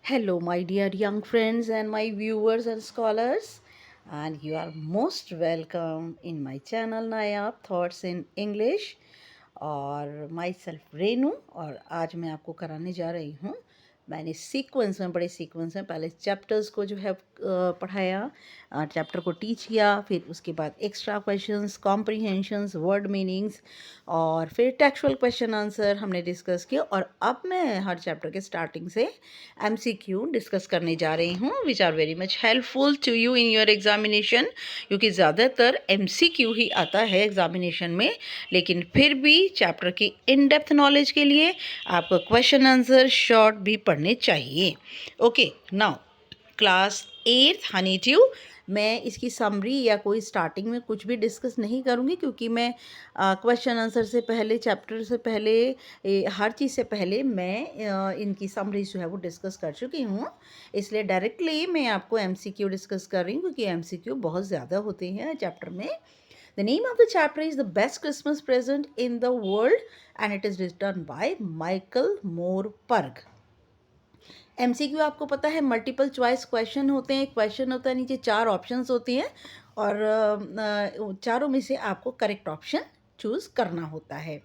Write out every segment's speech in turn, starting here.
Hello, my dear young friends and my viewers and scholars, and you are most welcome in my channel Nayab Thoughts in English। और my self Renu. और आज मैं आपको कराने जा रही हूँ, मैंने सीक्वेंस में, बड़े सीक्वेंस में पहले चैप्टर्स को जो है पढ़ाया, चैप्टर को टीच किया, फिर उसके बाद extra questions, comprehensions, word meanings, और फिर टेक्सुअल क्वेश्चन आंसर हमने डिस्कस किया। और अब मैं हर चैप्टर के स्टार्टिंग से एमसीक्यू डिस्कस करने जा रही हूँ, which are very much helpful to you in your examination, क्योंकि ज़्यादातर एमसीक्यू ही आता है एग्जामिनेशन में, लेकिन फिर भी चैप्टर की इन डेप्थ नॉलेज के लिए आपको क्वेश्चन आंसर शॉर्ट भी पढ़ने चाहिए। Okay, now class 8th Honey tube. मैं इसकी समरी या कोई स्टार्टिंग में कुछ भी डिस्कस नहीं करूँगी, क्योंकि मैं क्वेश्चन आंसर से पहले, चैप्टर से पहले, हर चीज़ से पहले मैं इनकी समरी जो है वो डिस्कस कर चुकी हूँ। इसलिए डायरेक्टली मैं आपको एमसीक्यू डिस्कस कर रही हूँ, क्योंकि एमसीक्यू बहुत ज़्यादा होते हैं चैप्टर में। The name of the chapter is The Best Christmas Present in the World, and it is written by Michael Morpurg। MCQ आपको पता है मल्टीपल चॉइस क्वेश्चन होते हैं। क्वेश्चन होता है, नीचे 4 ऑप्शंस होती हैं, और चारों में से आपको करेक्ट ऑप्शन चूज़ करना होता है।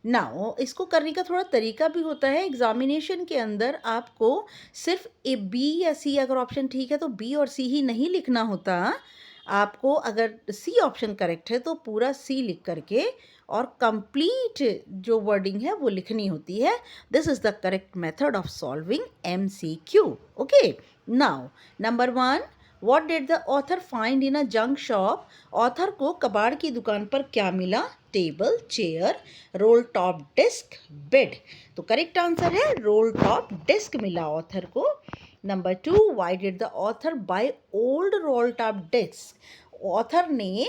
नाउ इसको करने का थोड़ा तरीका भी होता है। एग्जामिनेशन के अंदर आपको सिर्फ ए बी या सी, अगर ऑप्शन ठीक है तो बी और सी ही नहीं लिखना होता। आपको अगर सी ऑप्शन करेक्ट है तो पूरा सी लिख करके और कंप्लीट जो वर्डिंग है वो लिखनी होती है। This is the correct method of solving MCQ। Okay, now number 1, what did the author find in a junk shop? Author को कबाड़ की दुकान पर क्या मिला? Table, chair, roll top desk, bed. तो करेक्ट आंसर है रोल टॉप डिस्क मिला ऑथर को। Number 2, why did the author buy old roll top desk? Author ने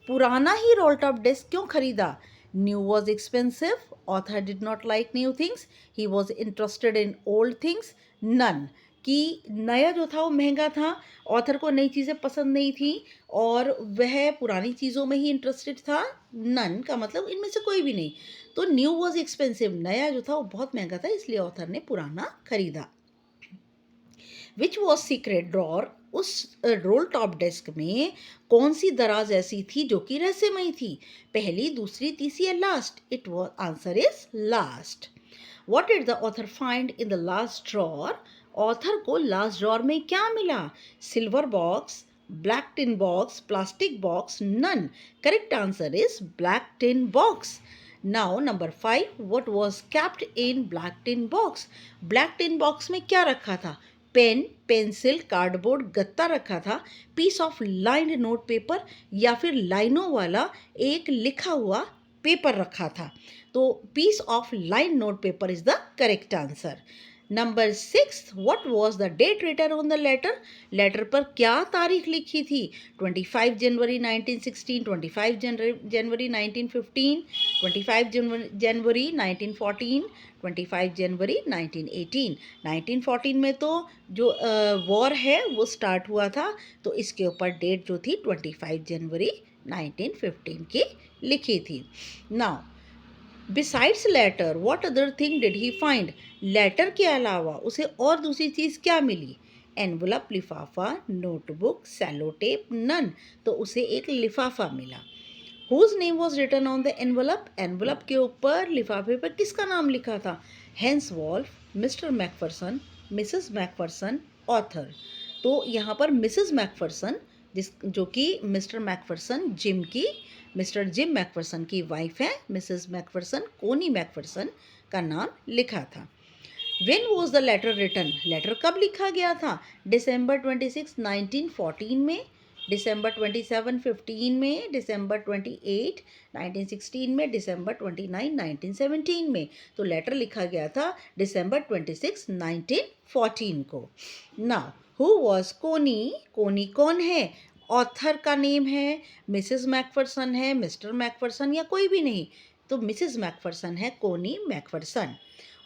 पुराना ही रोल टॉप डिस्क क्यों खरीदा? Knew was expensive, author did not like new things, he was interested in old things, none. कि नया जो था वो महंगा था, ऑथर को नई चीज़ें पसंद नहीं थी, और वह पुरानी चीज़ों में ही इंटरेस्टेड था। नन का मतलब इनमें से कोई भी नहीं। तो न्यू वॉज एक्सपेंसिव, नया जो था वो बहुत महंगा था, इसलिए ऑथर ने पुराना खरीदा। Which was secret drawer? उस रोल टॉप डेस्क में कौन सी दराज ऐसी थी जो कि रहस्यमयी थी? पहली, दूसरी, तीसरी या last? It was, answer is last. What did the author find in the last drawer? Author को लास्ट ड्रॉर में क्या मिला? Silver box, black tin box, plastic box, none. Correct answer is black tin box. Now number 5, what was kept in black tin box? Black tin box में क्या रखा था? Pen, pencil, cardboard, गत्ता रखा था, piece of lined note paper, या फिर लाइनों वाला एक लिखा हुआ पेपर रखा था? तो piece of line note paper is the correct answer. Number 6, what was the date written on the letter? Letter पर क्या तारीख लिखी थी? 25 जनवरी 1916, 25 जनवरी 1915, 25 जनवरी 1914, 25 जनवरी 1918। 1914 में तो जो वॉर है वो स्टार्ट हुआ था, तो इसके ऊपर डेट जो थी 25 जनवरी 1915 की लिखी थी। Now besides letter what other thing did he find? Letter के अलावा उसे और दूसरी चीज़ क्या मिली? एनवलप, लिफाफा, नोटबुक, सेलोटेप, नन। तो उसे एक लिफाफा मिला। Whose name was written on the envelope? Envelope के ऊपर, लिफाफे पर किसका नाम लिखा था? Hans Wolf, Mr McPherson, Mrs McPherson, author. तो यहाँ पर मिसेस मैकफरसन, जो कि मिस्टर मैकफरसन जिम की, मिस्टर जिम मैकफरसन की वाइफ है, मिसेस मैकफरसन, कोनी मैकफरसन का नाम लिखा था। When was the letter written? Letter कब लिखा गया था? December 26, 1914 में, December 27, 15 में, December 28, 1916 में, December 29, 1917 में। तो लेटर लिखा गया था December 26, 1914 को। Now, who was कोनी? कोनी कौन है? ऑथर का नेम है, मिसेस मैकफरसन है, मिस्टर मैकफरसन, या कोई भी नहीं? तो मिसेस मैकफरसन है कोनी McPherson.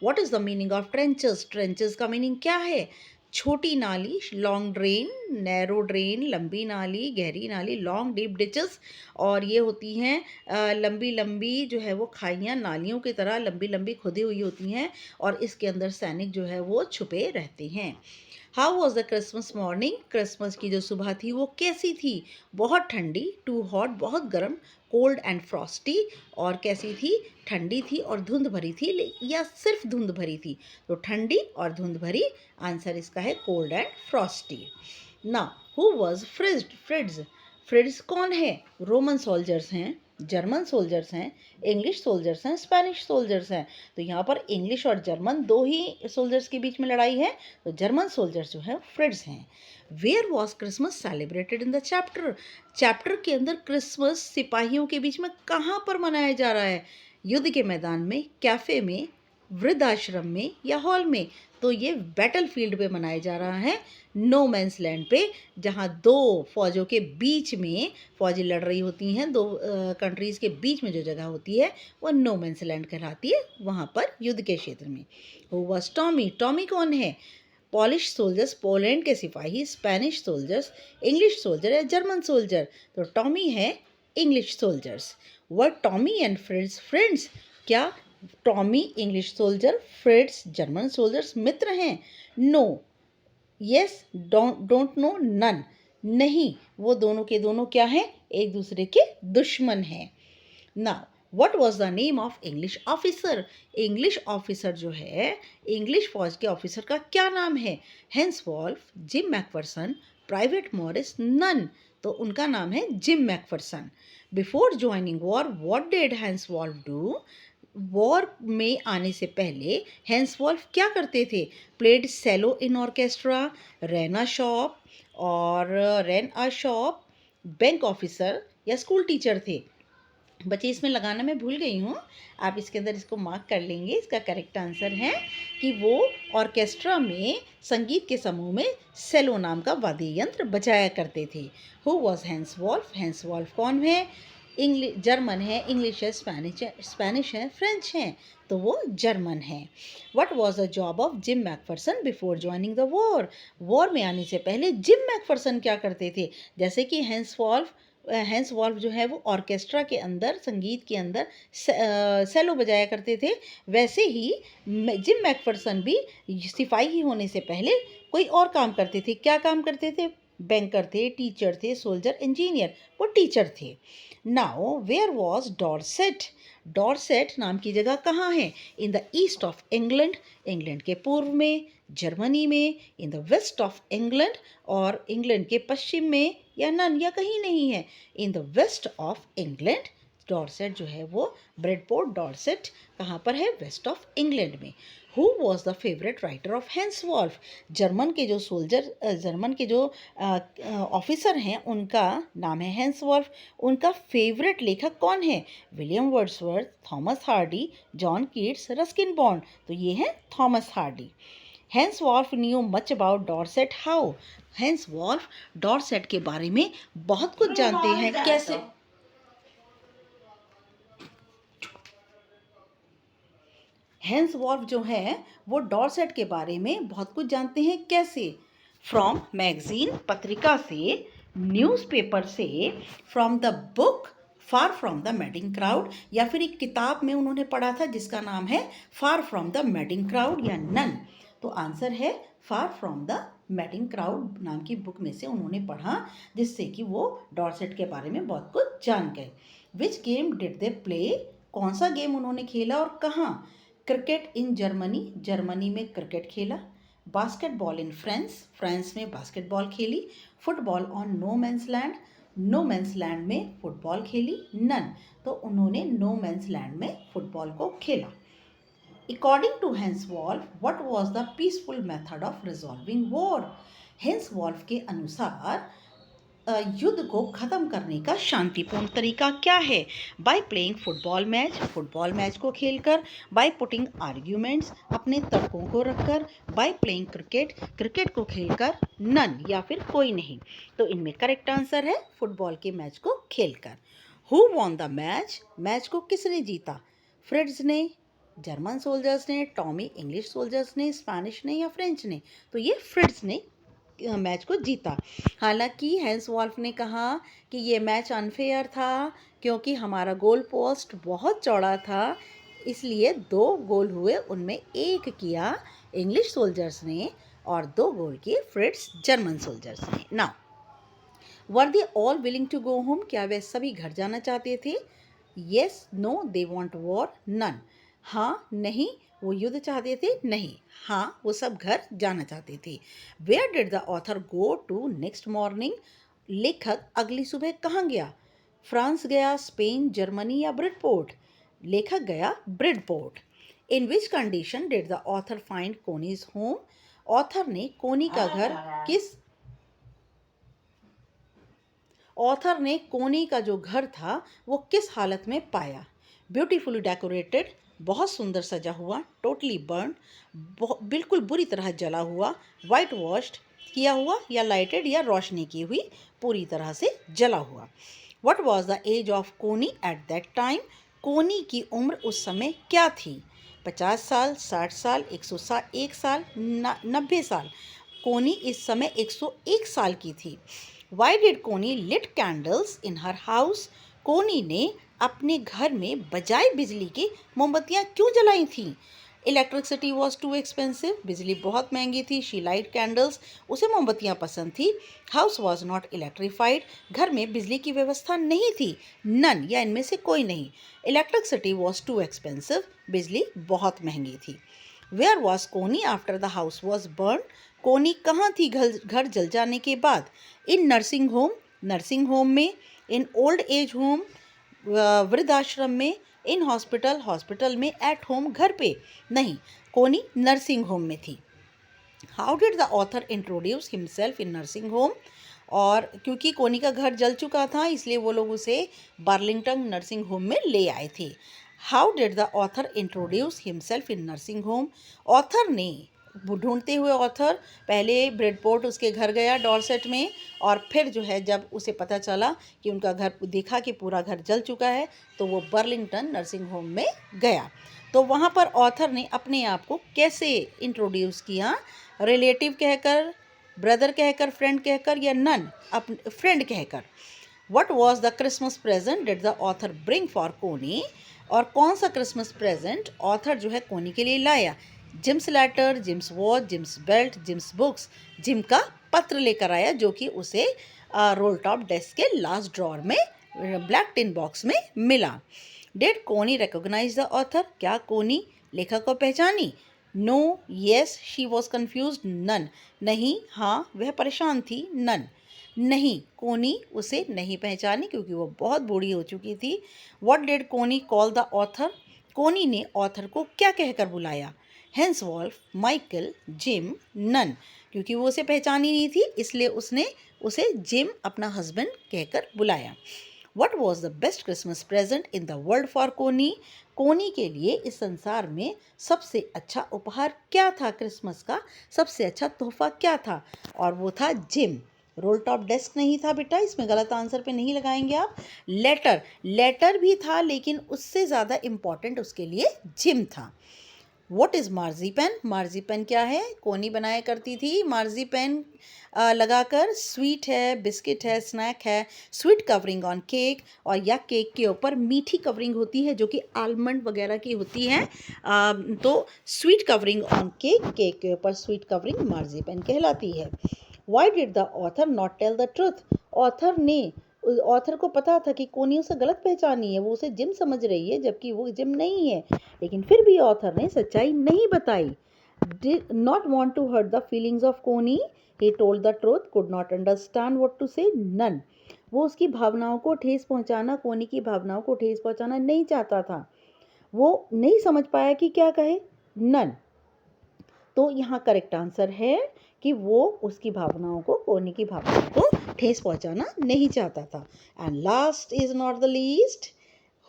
What is the meaning of trenches? Trenches का मीनिंग क्या है? छोटी नाली लॉन्ग ड्रेन, नैरो ड्रेन लंबी नाली, गहरी नाली लॉन्ग डीप डिचेस, और ये होती हैं लंबी लंबी जो है वो खाइयाँ नालियों की तरह लंबी लंबी खुदी हुई होती हैं और इसके अंदर सैनिक जो है वो छुपे रहते हैं। How was the Christmas morning, Christmas की जो सुबह थी वो कैसी थी? बहुत ठंडी, टू हॉट बहुत गर्म, कोल्ड एंड फ्रॉस्टी, और कैसी थी? ठंडी थी और धुंध भरी थी, या सिर्फ धुंध भरी थी? तो ठंडी और धुंध भरी, आंसर इसका है कोल्ड एंड फ्रॉस्टी। ना, हु वॉज फ्रिड्स, फ्रिड्स कौन है? रोमन सोल्जर्स हैं, जर्मन सोल्जर्स हैं, इंग्लिश सोल्जर्स हैं, स्पेनिश सोल्जर्स हैं। तो यहाँ पर इंग्लिश और जर्मन दो ही सोल्जर्स के बीच में लड़ाई है, तो जर्मन सोल्जर्स जो है फ्रिड्स हैं। Where was Christmas celebrated in the chapter, chapter के अंदर क्रिसमस सिपाहियों के बीच में कहाँ पर मनाया जा रहा है? युद्ध के मैदान में, कैफे में, वृद्धाश्रम में या हॉल में? तो ये बैटल फील्ड पे मनाया जा रहा है, नो मैंस लैंड पे, जहाँ दो फौजों के बीच में फौजी लड़ रही होती हैं, दो कंट्रीज़ के बीच में जो जगह होती है वो नो मैंस लैंड कहलाती है, वहाँ पर युद्ध के क्षेत्र में। हु वाज टॉमी, टॉमी कौन है? पॉलिश सोल्जर्स पोलैंड के सिपाही, स्पेनिश सोल्जर्स, इंग्लिश सोल्जर या जर्मन सोल्जर? तो टॉमी है English soldiers. Were Tommy and Fritz friends, क्या Tommy English soldier, Fritz German soldiers मित्र हैं? No, yes, don't know, none, नहीं, वो दोनों के दोनों क्या हैं? एक दूसरे के दुश्मन हैं। Now what was the name of English officer, English officer जो है, इंग्लिश फौज के ऑफिसर का क्या नाम है? Hans Wolf, Jim McPherson, private Morris, none? तो उनका नाम है Jim McPherson. Before joining war what did Hans Wolf do, war में आने से पहले हेंसवॉल्फ क्या करते थे? Played cello in orchestra, ran a shop और ran a shop, bank officer या स्कूल टीचर थे? बच्चे इसमें लगाना मैं भूल गई हूँ, आप इसके अंदर इसको मार्क कर लेंगे। इसका करेक्ट आंसर है कि वो ऑर्केस्ट्रा में संगीत के समूह में सेलो नाम का वाद्य यंत्र बजाया करते थे। हु वॉज हेंसवॉल्फ, हेंसवॉल्फ कौन है? इंग्लिश जर्मन है, इंग्लिश है, स्पेनिश है, फ्रेंच है, तो वो जर्मन है। What was the job of gym McPherson before joining the war, war में आने से पहले जिम मैकफरसन क्या करते थे? जैसे कि हेंसवॉल्फ जो है वो ऑर्केस्ट्रा के अंदर, संगीत के अंदर सेलो बजाया करते थे, वैसे ही जिम मैकफरसन भी सिपाही ही होने से पहले कोई और काम करते थे। क्या काम करते थे? बैंकर थे, टीचर थे, सोल्जर, इंजीनियर, वो टीचर थे। Now where was Dorset, Dorset नाम की जगह कहाँ है? In the east of England, England के पूर्व में, जर्मनी में, in the west of England और इंग्लैंड के पश्चिम में, या नन, या कहीं नहीं है? In the west of England, Dorset जो है वो ब्रेडपोर्ट डॉर्सेट कहाँ पर है? वेस्ट ऑफ इंग्लैंड में। Who was the favourite writer of हेंसवॉल्फ, German के जो जर्मन के जो ऑफिसर हैं उनका नाम है हेंसवॉल्फ, उनका फेवरेट लेखक कौन है? William Wordsworth, Thomas Hardy, John Keats, Ruskin Bond? तो ये है Thomas Hardy. Hans Wolf knew much about Dorset, how, Hans Wolf Dorset के बारे में बहुत कुछ जानते हैं, कैसे? हेंसवॉल्फ जो है वो डॉर्सेट के बारे में बहुत कुछ जानते हैं, कैसे? फ्रॉम मैगजीन, पत्रिका से, न्यूज़पेपर से, from the book far from the madding crowd, या फिर एक किताब में उन्होंने पढ़ा था जिसका नाम है far from the madding crowd, या नन? तो आंसर है far from the madding crowd नाम की बुक में से उन्होंने पढ़ा, जिससे कि वो डॉर्सेट के बारे में बहुत कुछ जान गए। Which game did they play, कौन सा गेम उन्होंने खेला और कहाँ? क्रिकेट इन जर्मनी, जर्मनी में क्रिकेट खेला। बास्केटबॉल इन फ्रांस, फ्रांस में बास्केटबॉल खेली। Football on no man's land, no man's land में फुटबॉल खेली, नन? तो उन्होंने नो मैंस लैंड में फुटबॉल को खेला। According to Hans Wolf what was the peaceful method of resolving war, Hans Wolf के अनुसार युद्ध को ख़त्म करने का शांतिपूर्ण तरीका क्या है? By playing football match, football match को खेलकर। बाय पुटिंग आर्ग्यूमेंट्स, अपने तर्कों को रखकर। बाय प्लेइंग क्रिकेट, क्रिकेट को खेलकर। नन, या फिर कोई नहीं। तो इनमें करेक्ट आंसर है फुटबॉल के मैच को खेलकर। Who won the match, match को किसने जीता? फ्रिड्स ने, जर्मन सोल्जर्स ने, टॉमी इंग्लिश सोल्जर्स ने, स्पेनिश ने या फ्रेंच ने? तो ये फ्रिट्ज ने मैच को जीता। हालांकि हैंस वॉल्फ ने कहा कि ये मैच अनफेयर था क्योंकि हमारा गोल पोस्ट बहुत चौड़ा था, इसलिए 2 गोल हुए, उनमें एक किया इंग्लिश सोल्जर्स ने और 2 गोल किए फ्रिट्स जर्मन सोल्जर्स ने। Now were they all willing to go home? क्या वे सभी घर जाना चाहते थे? Yes, no, they want war, none. हाँ, नहीं, वो युद्ध चाहते थे, नहीं, हाँ, वो सब घर जाना चाहते थे। Where did the author go to next morning? लेखक अगली सुबह कहाँ गया? फ्रांस गया, स्पेन, जर्मनी या ब्रिडपोर्ट? लेखक गया Bridport. In which condition did the author find Connie's home? Author ने कोनी का घर किस ऑथर ने कोनी का जो घर था वो किस हालत में पाया? ब्यूटीफुली डेकोरेटेड, बहुत सुंदर सजा हुआ, टोटली बर्न, बिल्कुल बुरी तरह जला हुआ, वाइट वॉश्ड किया हुआ या लाइटेड या रोशनी की हुई, पूरी तरह से जला हुआ। What was the age of Connie at that time? Connie की उम्र उस समय क्या थी? 50 साल, 60 साल, 101 साल, 90 साल? कोनी इस समय 101 साल की थी। Why did कोनी lit candles in her house? कोनी ने अपने घर में बजाय बिजली के मोमबत्तियाँ क्यों जलाई थीं? इलेक्ट्रिसिटी वॉज टू एक्सपेंसिव, बिजली बहुत महंगी थी। शी लाइट कैंडल्स, उसे मोमबत्तियाँ पसंद थी। हाउस वॉज नॉट इलेक्ट्रीफाइड, घर में बिजली की व्यवस्था नहीं थी। नन या इनमें से कोई नहीं। इलेक्ट्रिसिटी वॉज टू एक्सपेंसिव, बिजली बहुत महंगी थी। वेयर वॉज कोनी after the house was burn? कोनी कहाँ थी घर जल जाने के बाद? इन नर्सिंग होम में, इन ओल्ड एज होम वृद्धाश्रम में, इन हॉस्पिटल में, एट होम घर पे? नहीं, कोनी नर्सिंग होम में थी। How did the author introduce himself in nursing home? और क्योंकि कोनी का घर जल चुका था इसलिए वो लोग उसे बार्लिंगटन नर्सिंग होम में ले आए थे। How did the author introduce himself in nursing home? Author ने, ढूंढते हुए ऑथर पहले ब्रेडपोर्ट उसके घर गया डॉर्सेट में, और फिर जो है जब उसे पता चला कि उनका घर, देखा कि पूरा घर जल चुका है, तो वो बर्लिंगटन नर्सिंग होम में गया। तो वहाँ पर ऑथर ने अपने आप को कैसे इंट्रोड्यूस किया? रिलेटिव कहकर, ब्रदर कहकर, फ्रेंड कहकर या नन, फ्रेंड कहकर। What was the Christmas present did the author bring for कोनी? और कौन सा क्रिसमस प्रेजेंट ऑथर जो है कोनी के लिए लाया? Jim's letter, Jim's watch, Jim's belt, Jim's books. Jim का पत्र लेकर आया जो कि उसे रोल टॉप डेस्क के लास्ट ड्रॉर में ब्लैक टिन बॉक्स में मिला। डिड कोनी रिकॉग्नाइज द ऑथर? क्या कोनी लेखक को पहचानी? No, yes, she was confuse, none. नहीं, हाँ, वह परेशान थी, नन। नहीं, कोनी उसे नहीं पहचानी क्योंकि वो बहुत बूढ़ी हो चुकी थी। What did Connie call the author? Connie ने ऑथर को क्या कहकर बुलाया? Hans Wolf, Michael, Jim, none. क्योंकि वो उसे पहचानी नहीं थी इसलिए उसने उसे जिम अपना हस्बैंड कहकर बुलाया। What was the best Christmas present in the world for कोनी? कोनी के लिए इस संसार में सबसे अच्छा उपहार क्या था? क्रिसमस का सबसे अच्छा तोहफा क्या था? और वो था जिम। रोल टॉप डेस्क नहीं था बेटा, इसमें गलत आंसर पे नहीं लगाएंगे आप। लेटर भी था लेकिन उससे ज़्यादा इम्पॉर्टेंट उसके लिए जिम था। What is मार्जीपेन? मार्जीपेन क्या है? कोनी बनाया करती थी मार्जीपेन लगाकर। स्वीट है, बिस्किट है, स्नैक है। स्वीट कवरिंग ऑन केक, और या केक के ऊपर मीठी कवरिंग होती है जो कि आलमंड वगैरह की होती है। तो sweet covering on cake, cake के ऊपर स्वीट कवरिंग मार्जीपेन कहलाती है। Why did the author not tell the truth? Author को पता था कि कोनी उसे गलत पहचानी है, वो उसे जिम समझ रही है जबकि वो जिम नहीं है, लेकिन फिर भी ऑथर ने सच्चाई नहीं बताई। Did not want to hurt the feelings of कोनी, he told the truth, could not understand what to say, none। वो उसकी भावनाओं को ठेस पहुंचाना, कोनी की भावनाओं को ठेस पहुंचाना नहीं चाहता था, वो नहीं समझ पाया कि क्या कहे, नन। तो यहाँ करेक्ट आंसर है कि वो उसकी भावनाओं को, कोनी की भावनाओं को ठेस पहुंचाना नहीं चाहता था। And last is not the least,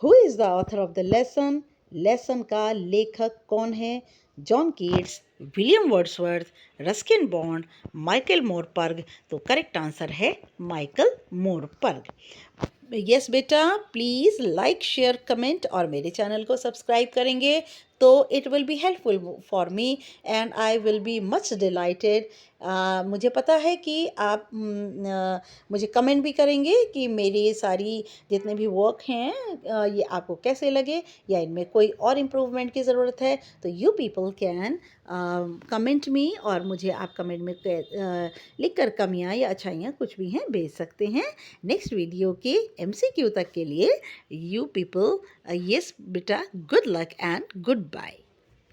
who is the author of the lesson? Lesson का लेखक कौन है? John Keats, William Wordsworth, Ruskin Bond, Michael Morpurgo. तो करेक्ट आंसर है माइकल मोरपर्ग। यस बेटा, प्लीज़ लाइक, शेयर, कमेंट और मेरे channel को सब्सक्राइब करेंगे तो it will be helpful for me and I will be much delighted. मुझे पता है कि आप मुझे कमेंट भी करेंगे कि मेरी सारी जितने भी वर्क हैं ये आपको कैसे लगे, या इनमें कोई और इम्प्रूवमेंट की ज़रूरत है। तो you people can comment me, और मुझे आप कमेंट में लिख कर कमियाँ या अच्छाइयाँ कुछ भी हैं भेज सकते हैं। नेक्स्ट वीडियो के MCQ तक के लिए यू पीपल, यस बेटा, good luck and good bye.